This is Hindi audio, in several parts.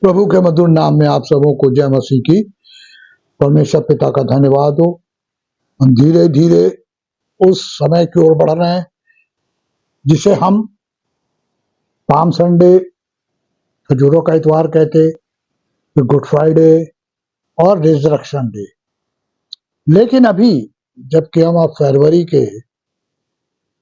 प्रभु के मधुर नाम में आप सबों को जय मसीह की। परमेश्वर पिता का धन्यवाद हो। हम धीरे धीरे उस समय की ओर बढ़ रहे हैं जिसे हम पाम संडे, खजूरों का इतवार कहते, फिर गुड फ्राइडे और रिजरेक्शन डे। लेकिन अभी जबकि हम अब फरवरी के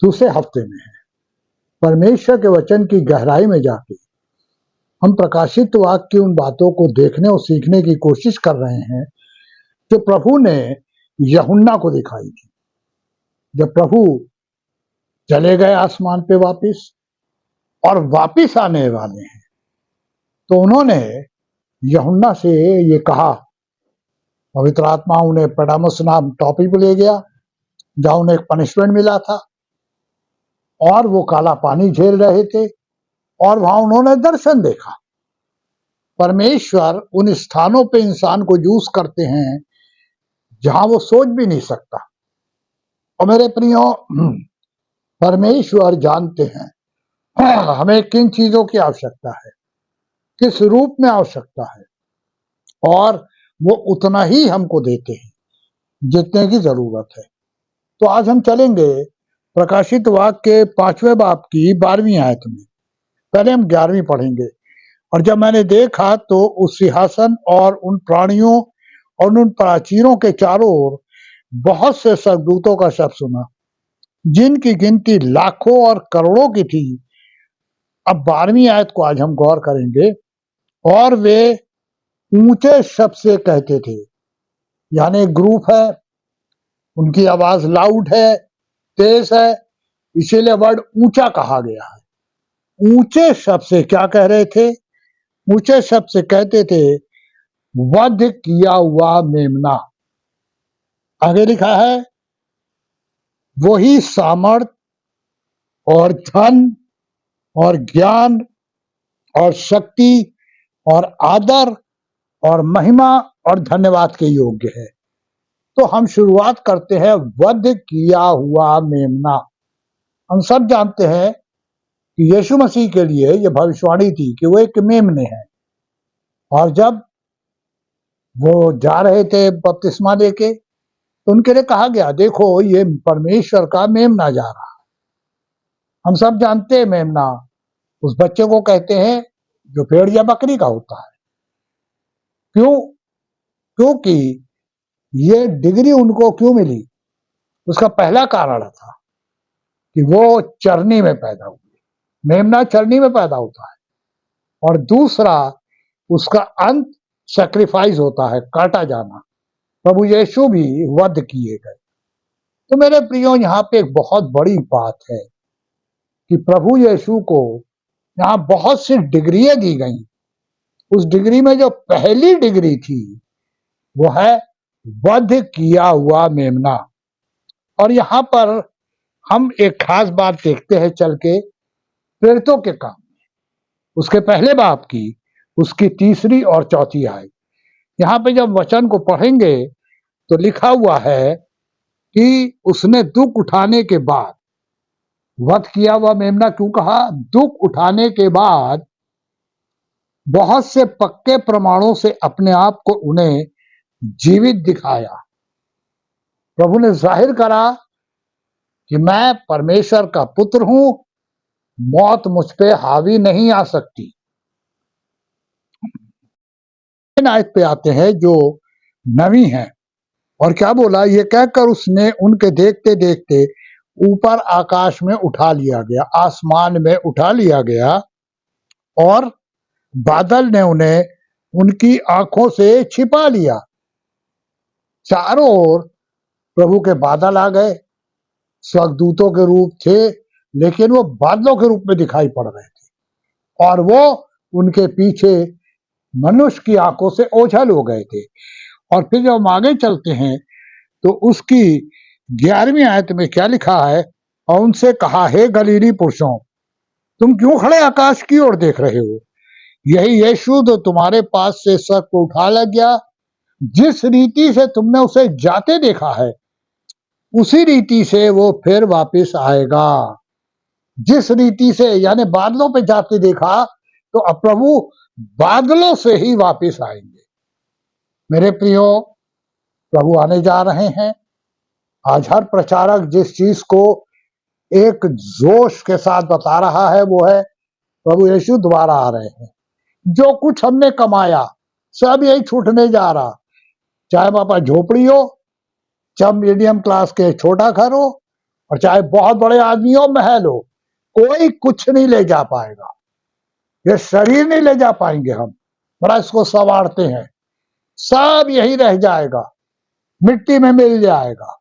दूसरे हफ्ते में हैं, परमेश्वर के वचन की गहराई में जाके हम प्रकाशित वाक्य की उन बातों को देखने और सीखने की कोशिश कर रहे हैं जो प्रभु ने यूहन्ना को दिखाई थी। जब प्रभु चले गए आसमान पे वापिस और वापिस आने वाले हैं, तो उन्होंने यूहन्ना से ये कहा, पवित्र आत्मा उन्हें पैडामस नाम टॉपी पे ले गया जहां उन्हें एक पनिशमेंट मिला था और वो काला पानी झेल रहे थे और वहां उन्होंने दर्शन देखा। परमेश्वर उन स्थानों पे इंसान को यूज करते हैं जहां वो सोच भी नहीं सकता। और मेरे प्रियो, परमेश्वर जानते हैं हमें किन चीजों की आवश्यकता है, किस रूप में आवश्यकता है, और वो उतना ही हमको देते हैं जितने की जरूरत है। तो आज हम चलेंगे प्रकाशित वाक्य के 5वें बाब की 12वीं आयत में। पहले हम 11वीं पढ़ेंगे। और जब मैंने देखा तो उस सिंहासन और उन प्राणियों और उन प्राचीरों के चारों ओर बहुत से स्वर्गदूतों का शब्द सुना, जिनकी गिनती लाखों और करोड़ों की थी। अब 12वीं आयत को आज हम गौर करेंगे। और वे ऊंचे शब्द से कहते थे, यानी ग्रुप है, उनकी आवाज लाउड है, तेज है, इसीलिए वर्ड ऊंचा कहा गया है। ऊंचे शब्द से क्या कह रहे थे? ऊंचे शब्द से कहते थे, वध किया हुआ मेमना। आगे लिखा है, वही सामर्थ और धन और ज्ञान और शक्ति और आदर और महिमा और धन्यवाद के योग्य है। तो हम शुरुआत करते हैं वध किया हुआ मेमना। हम सब जानते हैं कि यीशु मसीह के लिए यह भविष्यवाणी थी कि वो एक मेमने हैं। और जब वो जा रहे थे बपतिस्मा लेके, तो उनके लिए कहा गया, देखो ये परमेश्वर का मेमना जा रहा है। हम सब जानते हैं मेमना उस बच्चे को कहते हैं जो भेड़ या बकरी का होता है। क्यों? क्योंकि ये डिग्री उनको क्यों मिली? उसका पहला कारण था कि वो चरनी में पैदा हुए। मेमना चरनी में पैदा होता है। और दूसरा, उसका अंत सैक्रिफाइस होता है, काटा जाना। प्रभु यीशु भी वध किए गए। तो मेरे प्रियो, यहाँ पे एक बहुत बड़ी बात है कि प्रभु यीशु को यहाँ बहुत सी डिग्रियां दी गई। उस डिग्री में जो पहली डिग्री थी वो है वध किया हुआ मेमना। और यहाँ पर हम एक खास बात देखते हैं चल के प्रेरितों के काम में, उसके पहले बाब की, उसकी 3री और 4थी आयत। यहाँ पे जब वचन को पढ़ेंगे तो लिखा हुआ है कि उसने दुख उठाने के बाद, वध किया हुआ मेमना क्यों कहा? दुख उठाने के बाद बहुत से पक्के प्रमाणों से अपने आप को उन्हें जीवित दिखाया। प्रभु ने जाहिर करा कि मैं परमेश्वर का पुत्र हूं, मौत मुझ पे हावी नहीं आ सकती। आयत पे आते हैं जो 9वीं है। और क्या बोला? ये कहकर उसने उनके देखते देखते ऊपर आकाश में उठा लिया गया, आसमान में उठा लिया गया, और बादल ने उन्हें उनकी आंखों से छिपा लिया। चारों ओर प्रभु के बादल आ गए। स्वर्गदूतों के रूप थे, लेकिन वो बादलों के रूप में दिखाई पड़ रहे थे, और वो उनके पीछे मनुष्य की आंखों से ओझल हो गए थे। और फिर जब हम आगे चलते हैं तो उसकी 11वीं आयत में क्या लिखा है? और उनसे कहा, हे गलीली पुरुषों, तुम क्यों खड़े आकाश की ओर देख रहे हो? यही यीशु तो तुम्हारे पास से स्वर्ग को उठा ले गया, जिस रीति से तुमने उसे जाते देखा है, उसी रीति से वो फिर वापस आएगा। जिस रीति से, यानी बादलों पे जाते देखा, तो अब प्रभु बादलों से ही वापस आएंगे। मेरे प्रियो, प्रभु आने जा रहे हैं। आज हर प्रचारक जिस चीज को एक जोश के साथ बता रहा है वो है प्रभु यीशु दोबारा आ रहे हैं। जो कुछ हमने कमाया सब यही छूटने जा रहा, चाहे बापा झोपड़ी हो, चाहे मीडियम क्लास के छोटा घर हो, और चाहे बहुत बड़े आदमी हो, महल हो, कोई कुछ नहीं ले जा पाएगा। ये शरीर नहीं ले जा पाएंगे हम, बड़ा इसको संवारते हैं, सब यही रह जाएगा, मिट्टी में मिल जाएगा।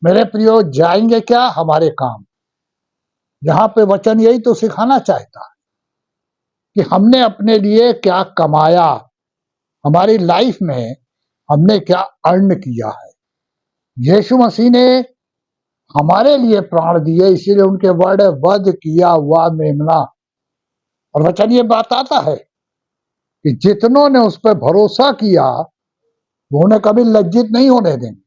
मेरे प्रियो, जाएंगे क्या? हमारे काम। यहाँ पे वचन यही तो सिखाना चाहता है कि हमने अपने लिए क्या कमाया, हमारी लाइफ में हमने क्या अर्न किया है। यीशु मसीह ने हमारे लिए प्राण दिए, इसीलिए उनके वर्ड वध किया हुआ मेमना। और वचन ये बात आता है कि जितनों ने उस पर भरोसा किया वो उन्हें कभी लज्जित नहीं होने देंगे।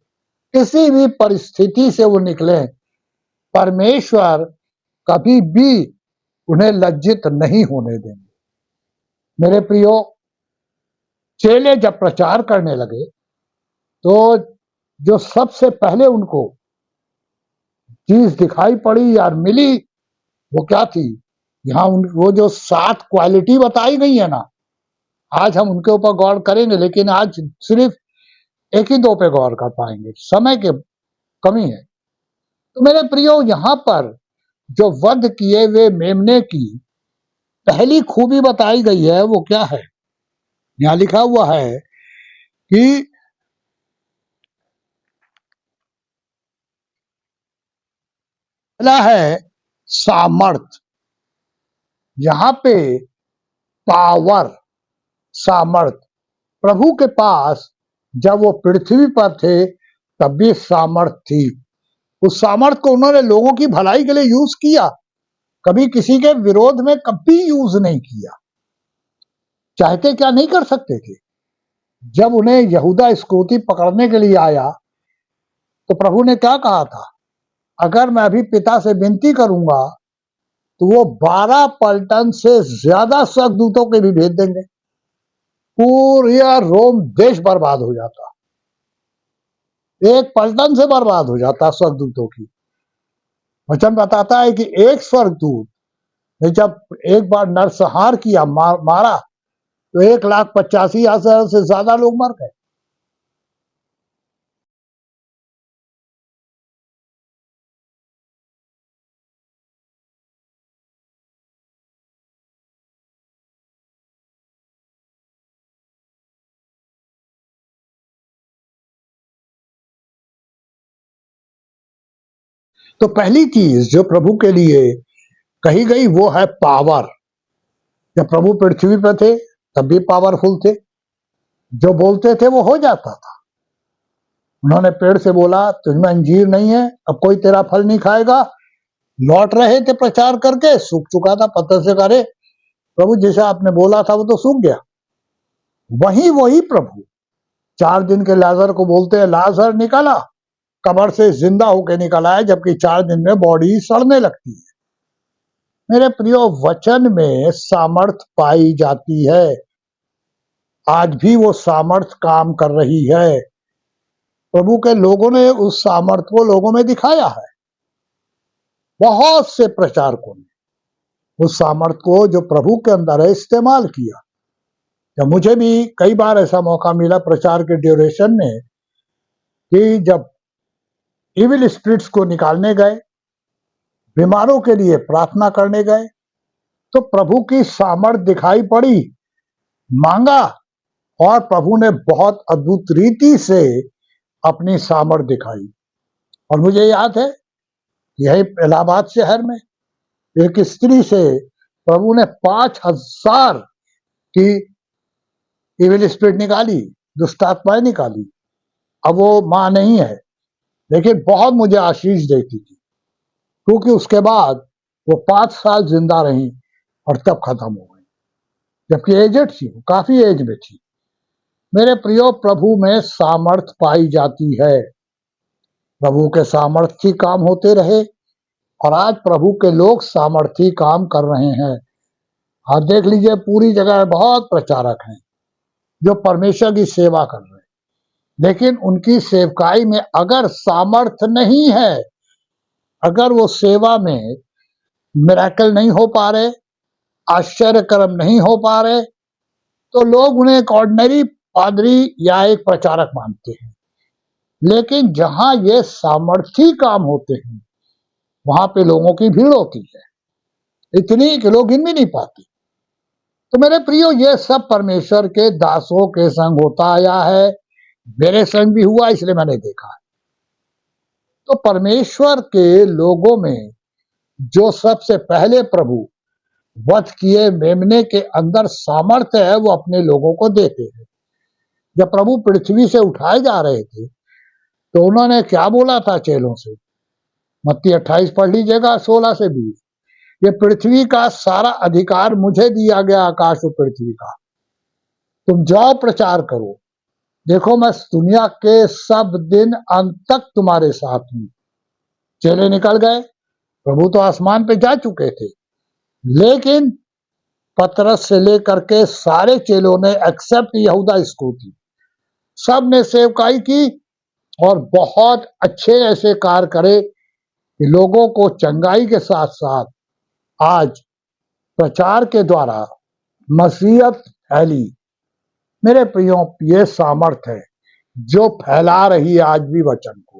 किसी भी परिस्थिति से वो निकले, परमेश्वर कभी भी उन्हें लज्जित नहीं होने देंगे। मेरे प्रियो, चेले जब प्रचार करने लगे तो जो सबसे पहले उनको चीज दिखाई पड़ी या मिली वो क्या थी? यहाँ वो जो 7 क्वालिटी बताई गई है ना, आज हम उनके ऊपर गौर करेंगे, लेकिन आज सिर्फ एक ही 2 पे गौर कर पाएंगे, समय के कमी है। तो मेरे प्रियो, यहाँ पर जो वध किए हुए मेमने की पहली खूबी बताई गई है वो क्या है? यहाँ लिखा हुआ है कि पहला है सामर्थ। यहाँ पे पावर, सामर्थ। प्रभु के पास जब वो पृथ्वी पर थे तब भी सामर्थ थी। उस सामर्थ को उन्होंने लोगों की भलाई के लिए यूज किया, कभी किसी के विरोध में कभी यूज नहीं किया। चाहते क्या नहीं कर सकते थे। जब उन्हें यहूदा इस्करियोती पकड़ने के लिए आया तो प्रभु ने क्या कहा था? अगर मैं अभी पिता से विनती करूंगा तो वो 12 पलटन से ज्यादा स्वर्गदूतों के भी भेज देंगे, पूरा रोम देश बर्बाद हो जाता, एक पलटन से बर्बाद हो जाता स्वर्गदूतों की। वचन बताता है कि एक स्वर्गदूत ने जब एक बार नरसंहार किया, मारा, तो 1,85,000 से ज्यादा लोग मर गए। तो पहली चीज जो प्रभु के लिए कही गई वो है पावर। जब प्रभु पृथ्वी पर थे तब भी पावरफुल थे, जो बोलते थे वो हो जाता था। उन्होंने पेड़ से बोला तुझमें अंजीर नहीं है, अब कोई तेरा फल नहीं खाएगा। लौट रहे थे प्रचार करके, सूख चुका था, पत्थर से करे प्रभु जैसे आपने बोला था वो तो सूख गया। वही प्रभु 4 दिन के लाजर को बोलते हैं लाजर निकला, कब्र से जिंदा होकर निकला है, जबकि 4 दिन में बॉडी सड़ने लगती है। मेरे प्रियो, वचन में सामर्थ पाई जाती है, आज भी वो सामर्थ काम कर रही है। प्रभु के लोगों ने उस सामर्थ को लोगों में दिखाया है। बहुत से प्रचारकों ने उस सामर्थ को जो प्रभु के अंदर है इस्तेमाल किया। जब मुझे भी कई बार ऐसा मौका मिला प्रचार के ड्यूरेशन में कि जब इविल स्पिरिट्स को निकालने गए, बीमारों के लिए प्रार्थना करने गए, तो प्रभु की सामर्थ दिखाई पड़ी, मांगा, और प्रभु ने बहुत अद्भुत रीति से अपनी सामर्थ दिखाई। और मुझे याद है यही इलाहाबाद शहर में एक स्त्री से प्रभु ने 5,000 की इविल स्पिरिट निकाली, दुष्ट आत्माएं निकाली। अब वो मां नहीं है, लेकिन बहुत मुझे आशीष देती थी, क्योंकि उसके बाद वो 5 साल जिंदा रही और तब खत्म हो गई, जबकि एजेड थी, काफी एज में थी। मेरे प्रियो, प्रभु में सामर्थ पाई जाती है। प्रभु के सामर्थी काम होते रहे और आज प्रभु के लोग सामर्थी काम कर रहे हैं। और देख लीजिए पूरी जगह बहुत प्रचारक हैं जो परमेश्वर की सेवा कर रहे हैं, लेकिन उनकी सेवकाई में अगर सामर्थ्य नहीं है, अगर वो सेवा में मिरेकल नहीं हो पा रहे, आश्चर्य कर्म नहीं हो पा रहे, तो लोग उन्हें एक ऑर्डिनरी पादरी या एक प्रचारक मानते हैं। लेकिन जहां ये सामर्थी काम होते हैं वहां पे लोगों की भीड़ होती है, इतनी कि लोग गिन भी नहीं पाते। तो मेरे प्रियो, ये सब परमेश्वर के दासों के संग होता आया है, मेरे संग भी हुआ, इसलिए मैंने देखा है। तो परमेश्वर के लोगों में जो सबसे पहले प्रभु वध किए मेमने के अंदर सामर्थ्य है, वो अपने लोगों को देते हैं। जब प्रभु पृथ्वी से उठाए जा रहे थे तो उन्होंने क्या बोला था चेलों से? मत्ती 28 पढ़ लीजिएगा 16 से 20। ये पृथ्वी का सारा अधिकार मुझे दिया गया, आकाश और पृथ्वी का। तुम जाओ प्रचार करो, देखो मैं दुनिया के सब दिन अंत तक तुम्हारे साथ हूं। चेले निकल गए, प्रभु तो आसमान पे जा चुके थे, लेकिन पतरस से लेकर के सारे चेलों ने एक्सेप्ट यहूदा इस्करियोती, सब ने सेवकाई की और बहुत अच्छे ऐसे कार्य करे कि लोगों को चंगाई के साथ साथ आज प्रचार के द्वारा मसीहत फैली। मेरे प्रियो, ये सामर्थ है जो फैला रही है आज भी वचन को,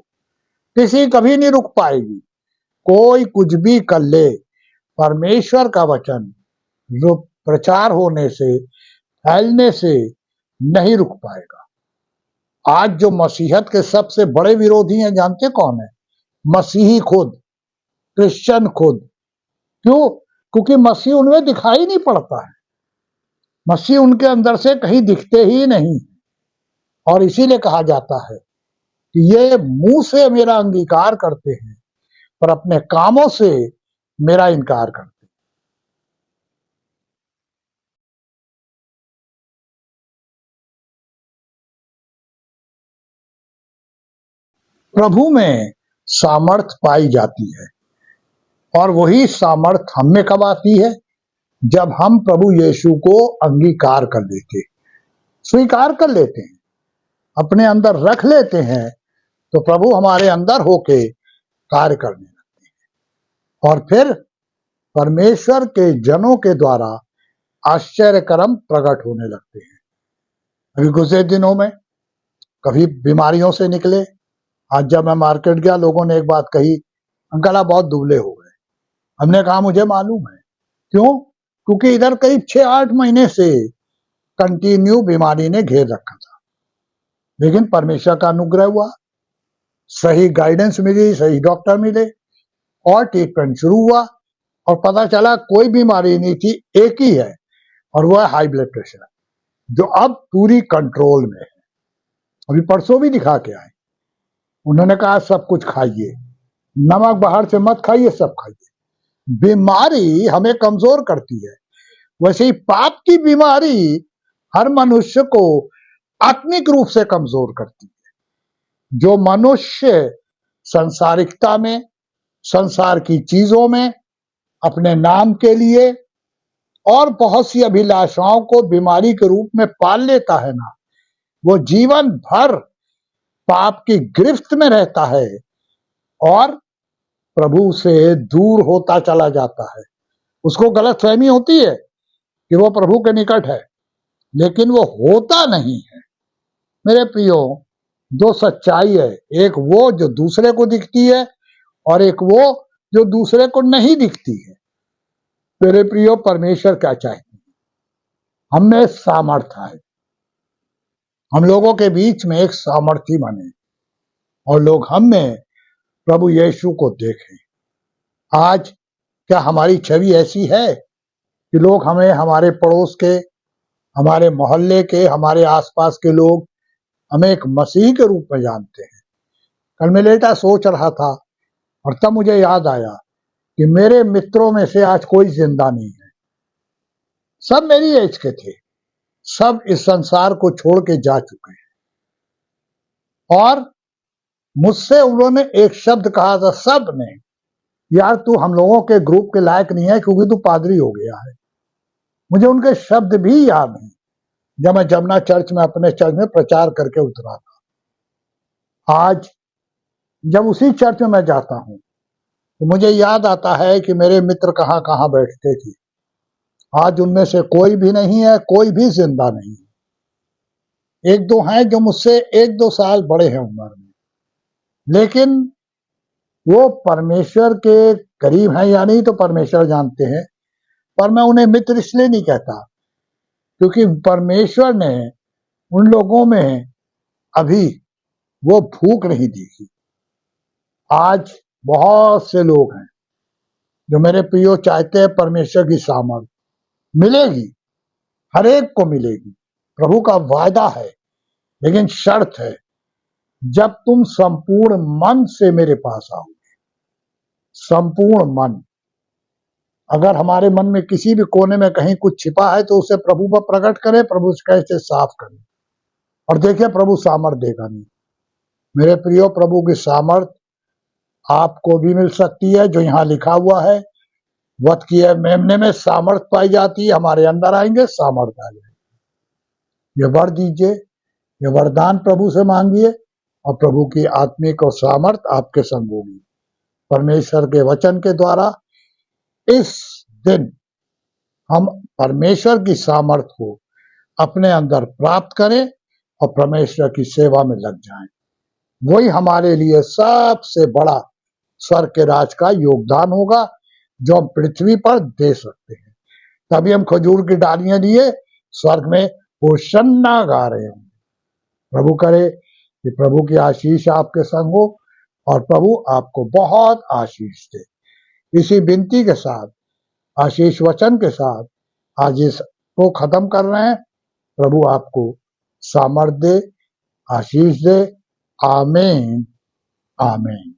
किसी कभी नहीं रुक पाएगी। कोई कुछ भी कर ले, परमेश्वर का वचन जो प्रचार होने से, फैलने से नहीं रुक पाएगा। आज जो मसीहत के सबसे बड़े विरोधी हैं, जानते कौन है? मसीही खुद, क्रिश्चियन खुद। क्यों? क्योंकि मसीह उनमें दिखाई नहीं पड़ता है, मसीह उनके अंदर से कहीं दिखते ही नहीं। और इसीलिए कहा जाता है कि ये मुंह से मेरा अंगीकार करते हैं पर अपने कामों से मेरा इनकार करते हैं। प्रभु में सामर्थ पाई जाती है, और वही सामर्थ हम में कब आती है? जब हम प्रभु यीशु को अंगीकार कर लेते, स्वीकार कर लेते हैं, अपने अंदर रख लेते हैं, तो प्रभु हमारे अंदर होके कार्य करने लगते हैं और फिर परमेश्वर के जनों के द्वारा आश्चर्य कर्म प्रकट होने लगते हैं। अभी गुजरे दिनों में कभी बीमारियों से निकले। आज जब मैं मार्केट गया, लोगों ने एक बात कही, अंकल आप बहुत दुबले हो गए। हमने कहा मुझे मालूम है। क्यों? क्योंकि इधर करीब 6-8 महीने से कंटिन्यू बीमारी ने घेर रखा था, लेकिन परमेश्वर का अनुग्रह हुआ, सही गाइडेंस मिली, सही डॉक्टर मिले और ट्रीटमेंट शुरू हुआ और पता चला कोई बीमारी नहीं थी, एक ही है, और वो है हाई ब्लड प्रेशर, जो अब पूरी कंट्रोल में है। अभी परसों भी दिखा के आए, उन्होंने कहा सब कुछ खाइए, नमक बाहर से मत खाइए, सब खाइए। बीमारी हमें कमजोर करती है, वैसे ही पाप की बीमारी हर मनुष्य को आत्मिक रूप से कमजोर करती है। जो मनुष्य संसारिकता में, संसार की चीजों में, अपने नाम के लिए और बहुत सी अभिलाषाओं को बीमारी के रूप में पाल लेता है ना, वो जीवन भर पाप की गिरफ्त में रहता है और प्रभु से दूर होता चला जाता है। उसको गलतफहमी होती है कि वो प्रभु के निकट है, लेकिन वो होता नहीं है। मेरे प्रियो, दो सच्चाई है, एक वो जो दूसरे को दिखती है और एक वो जो दूसरे को नहीं दिखती है। मेरे प्रियो, परमेश्वर क्या चाहते हैं? हम में सामर्थ्य है, हम लोगों के बीच में एक सामर्थ्य बने और लोग हम में प्रभु यीशु को देखें। आज क्या हमारी छवि ऐसी है कि लोग हमें, हमारे पड़ोस के, हमारे मोहल्ले के, हमारे आसपास के लोग हमें एक मसीह के रूप में जानते हैं? कल मैं लेटा सोच रहा था और तब मुझे याद आया कि मेरे मित्रों में से आज कोई जिंदा नहीं है। सब मेरी एज के थे, सब इस संसार को छोड़ के जा चुके हैं। और मुझसे उन्होंने एक शब्द कहा था, सब ने, यार तू हम लोगों के ग्रुप के लायक नहीं है क्योंकि तू पादरी हो गया है। मुझे उनके शब्द भी याद हैं जब मैं जमुना चर्च में अपने चर्च में प्रचार करके उतरा था। आज जब उसी चर्च में मैं जाता हूँ तो मुझे याद आता है कि मेरे मित्र कहाँ कहाँ बैठते थे। आज उनमें से कोई भी नहीं है, कोई भी जिंदा नहीं है। एक दो हैं जो मुझसे 1-2 साल बड़े हैं उम्र में, लेकिन वो परमेश्वर के करीब हैं या नहीं तो परमेश्वर जानते हैं, पर मैं उन्हें मित्र इसलिए नहीं कहता क्योंकि परमेश्वर ने उन लोगों में अभी वो भूख नहीं देखी। आज बहुत से लोग हैं जो मेरे प्रियो चाहते हैं परमेश्वर की सामर्थ मिलेगी, हर एक को मिलेगी, प्रभु का वायदा है, लेकिन शर्त है जब तुम संपूर्ण मन से मेरे पास आओगे। संपूर्ण मन। अगर हमारे मन में किसी भी कोने में कहीं कुछ छिपा है तो उसे प्रभु पर प्रकट करें, प्रभु कैसे साफ करें और देखिए प्रभु सामर्थ देगा नहीं। मेरे प्रियो, प्रभु की सामर्थ आपको भी मिल सकती है। जो यहाँ लिखा हुआ है, वध की मेमने में सामर्थ पाई जाती है, हमारे अंदर आएंगे सामर्थ आ जाएगी। ये वर दीजिए, ये वरदान प्रभु से मांगिए और प्रभु की आत्मिक और सामर्थ आपके संग होगी। परमेश्वर के वचन के द्वारा इस दिन हम परमेश्वर की सामर्थ को अपने अंदर प्राप्त करें और परमेश्वर की सेवा में लग जाएं। वही हमारे लिए सबसे बड़ा स्वर्ग के राज का योगदान होगा जो हम पृथ्वी पर दे सकते हैं। तभी हम खजूर की डालियां लिए स्वर्ग में होशन्ना गा रहे होंगे। प्रभु करे कि प्रभु की आशीष आपके संग हो और प्रभु आपको बहुत आशीष दे। इसी विनती के साथ, आशीष वचन के साथ आज इसको खत्म कर रहे हैं। प्रभु आपको सामर्थ दे, आशीष दे। आमीन, आमीन।